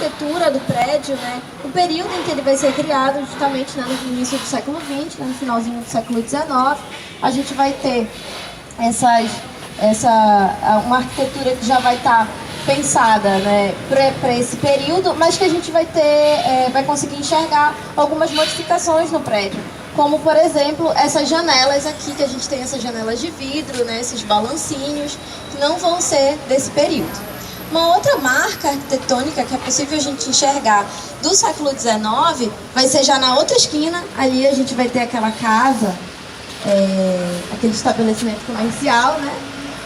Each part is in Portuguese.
arquitetura do prédio, né, o período em que ele vai ser criado, justamente, né, no início do século XX, né, no finalzinho do século XIX, a gente vai ter uma arquitetura que já vai estar pensada, né, para esse período, mas que a gente vai conseguir enxergar algumas modificações no prédio, como, por exemplo, essas janelas aqui, que a gente tem essas janelas de vidro, né, esses balancinhos, que não vão ser desse período. Uma outra marca arquitetônica que é possível a gente enxergar do século XIX vai ser já na outra esquina. Ali a gente vai ter aquela casa, aquele estabelecimento comercial, né?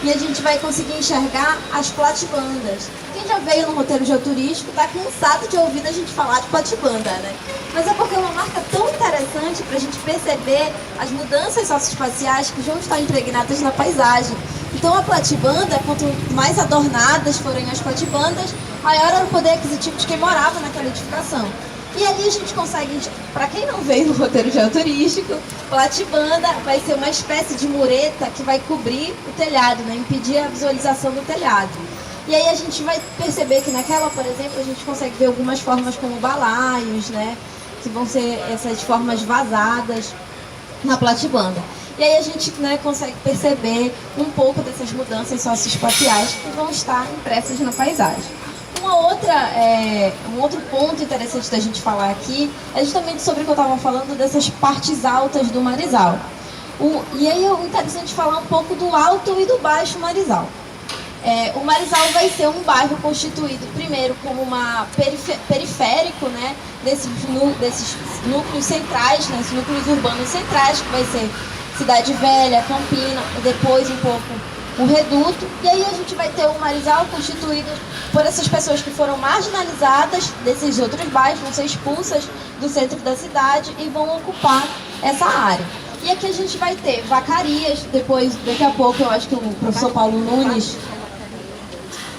E a gente vai conseguir enxergar as platibandas. Quem já veio no roteiro geoturístico está cansado de ouvir a gente falar de platibanda, né? Mas é porque é uma marca tão interessante para a gente perceber as mudanças socioespaciais que vão estar impregnadas na paisagem. Então a platibanda, quanto mais adornadas forem as platibandas, maior era o poder aquisitivo de quem morava naquela edificação. E ali a gente consegue, para quem não veio no roteiro geoturístico, platibanda vai ser uma espécie de mureta que vai cobrir o telhado, né, impedir a visualização do telhado. E aí a gente vai perceber que naquela, por exemplo, a gente consegue ver algumas formas como balaios, né, que vão ser essas formas vazadas na platibanda. E aí a gente, né, consegue perceber um pouco dessas mudanças socioespaciais que vão estar impressas na paisagem. Um outro ponto interessante da gente falar aqui é justamente sobre o que eu estava falando dessas partes altas do Marezal. E aí é interessante falar um pouco do alto e do baixo Marezal. O Marezal vai ser um bairro constituído primeiro como uma periférico, né, desses núcleos centrais, né, esses núcleos urbanos centrais, que vai ser Cidade Velha, Campina, depois um pouco o Reduto. E aí a gente vai ter o Marezal constituído por essas pessoas que foram marginalizadas desses outros bairros, vão ser expulsas do centro da cidade e vão ocupar essa área. E aqui a gente vai ter vacarias, daqui a pouco eu acho que o professor Paulo Nunes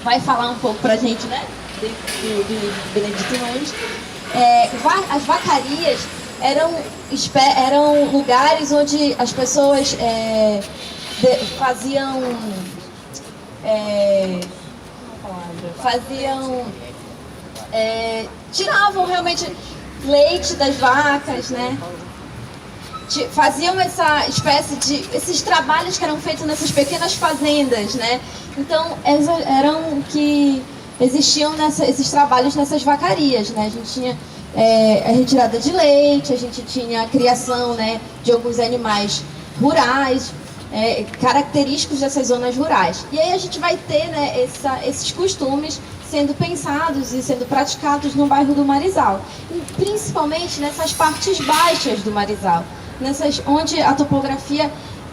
vai falar um pouco pra gente, né, do Benedito Nunes. As vacarias eram lugares onde as pessoas tiravam realmente leite das vacas, né? Faziam essa espécie de esses trabalhos que eram feitos nessas pequenas fazendas, né? Então eram que existiam esses trabalhos nessas vacarias, né? A gente tinha a retirada de leite, a gente tinha a criação, né, de alguns animais rurais, característicos dessas zonas rurais. E aí a gente vai ter, né, esses costumes sendo pensados e sendo praticados no bairro do Marezal, e principalmente nessas partes baixas do Marezal, onde a topografia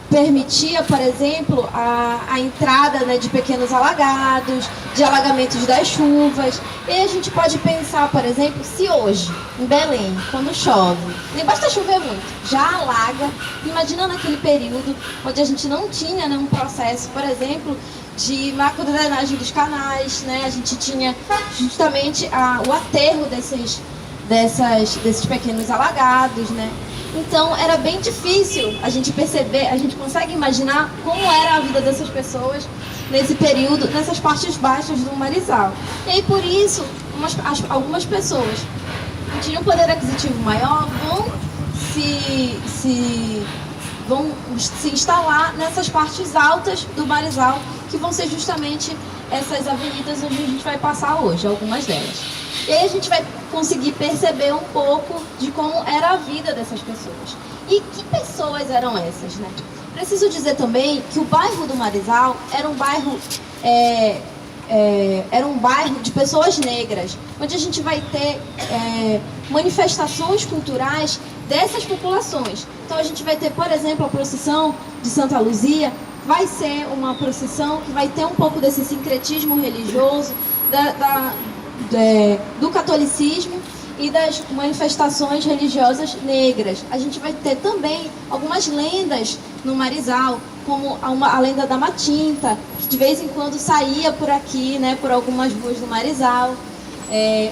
permitia, por exemplo, a entrada, né, de pequenos alagados, de alagamentos das chuvas. E a gente pode pensar, por exemplo, se hoje, em Belém, quando chove, nem basta chover muito, já alaga. Imagina naquele período onde a gente não tinha, né, um processo, por exemplo, de macrodrenagem dos canais, né? A gente tinha justamente o aterro desses pequenos alagados, né? Então era bem difícil a gente perceber, a gente consegue imaginar como era a vida dessas pessoas nesse período, nessas partes baixas do Marezal. E aí por isso, algumas pessoas que tinham um poder aquisitivo maior vão se instalar nessas partes altas do Marezal, que vão ser justamente essas avenidas onde a gente vai passar hoje, algumas delas. E aí a gente vai conseguir perceber um pouco de como era a vida dessas pessoas. E que pessoas eram essas, né? Preciso dizer também que o bairro do Marezal era um bairro de pessoas negras, onde a gente vai ter manifestações culturais dessas populações. Então a gente vai ter, por exemplo, a procissão de Santa Luzia, vai ser uma procissão que vai ter um pouco desse sincretismo religioso, do catolicismo e das manifestações religiosas negras. A gente vai ter também algumas lendas no Marezal, como a lenda da Matinta, que de vez em quando saía por aqui, né, por algumas ruas do Marezal.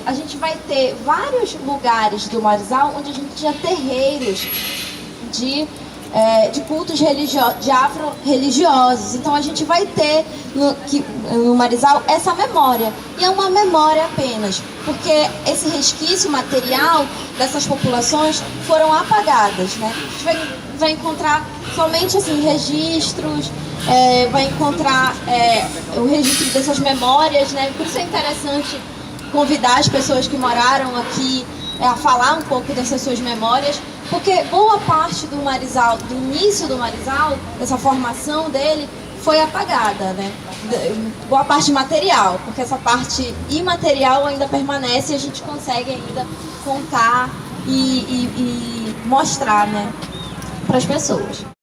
A gente vai ter vários lugares do Marezal onde a gente tinha terreiros de de cultos de afro-religiosos. Então a gente vai ter no Marizal essa memória. E é uma memória apenas, porque esse resquício material dessas populações foram apagadas, né? A gente vai encontrar somente assim, registros, vai encontrar o registro dessas memórias, né? Por isso é interessante convidar as pessoas que moraram aqui a falar um pouco dessas suas memórias, porque boa parte do Marizal, do início do Marizal, dessa formação dele, foi apagada, né? Boa parte material, porque essa parte imaterial ainda permanece e a gente consegue ainda contar e mostrar, né, para as pessoas.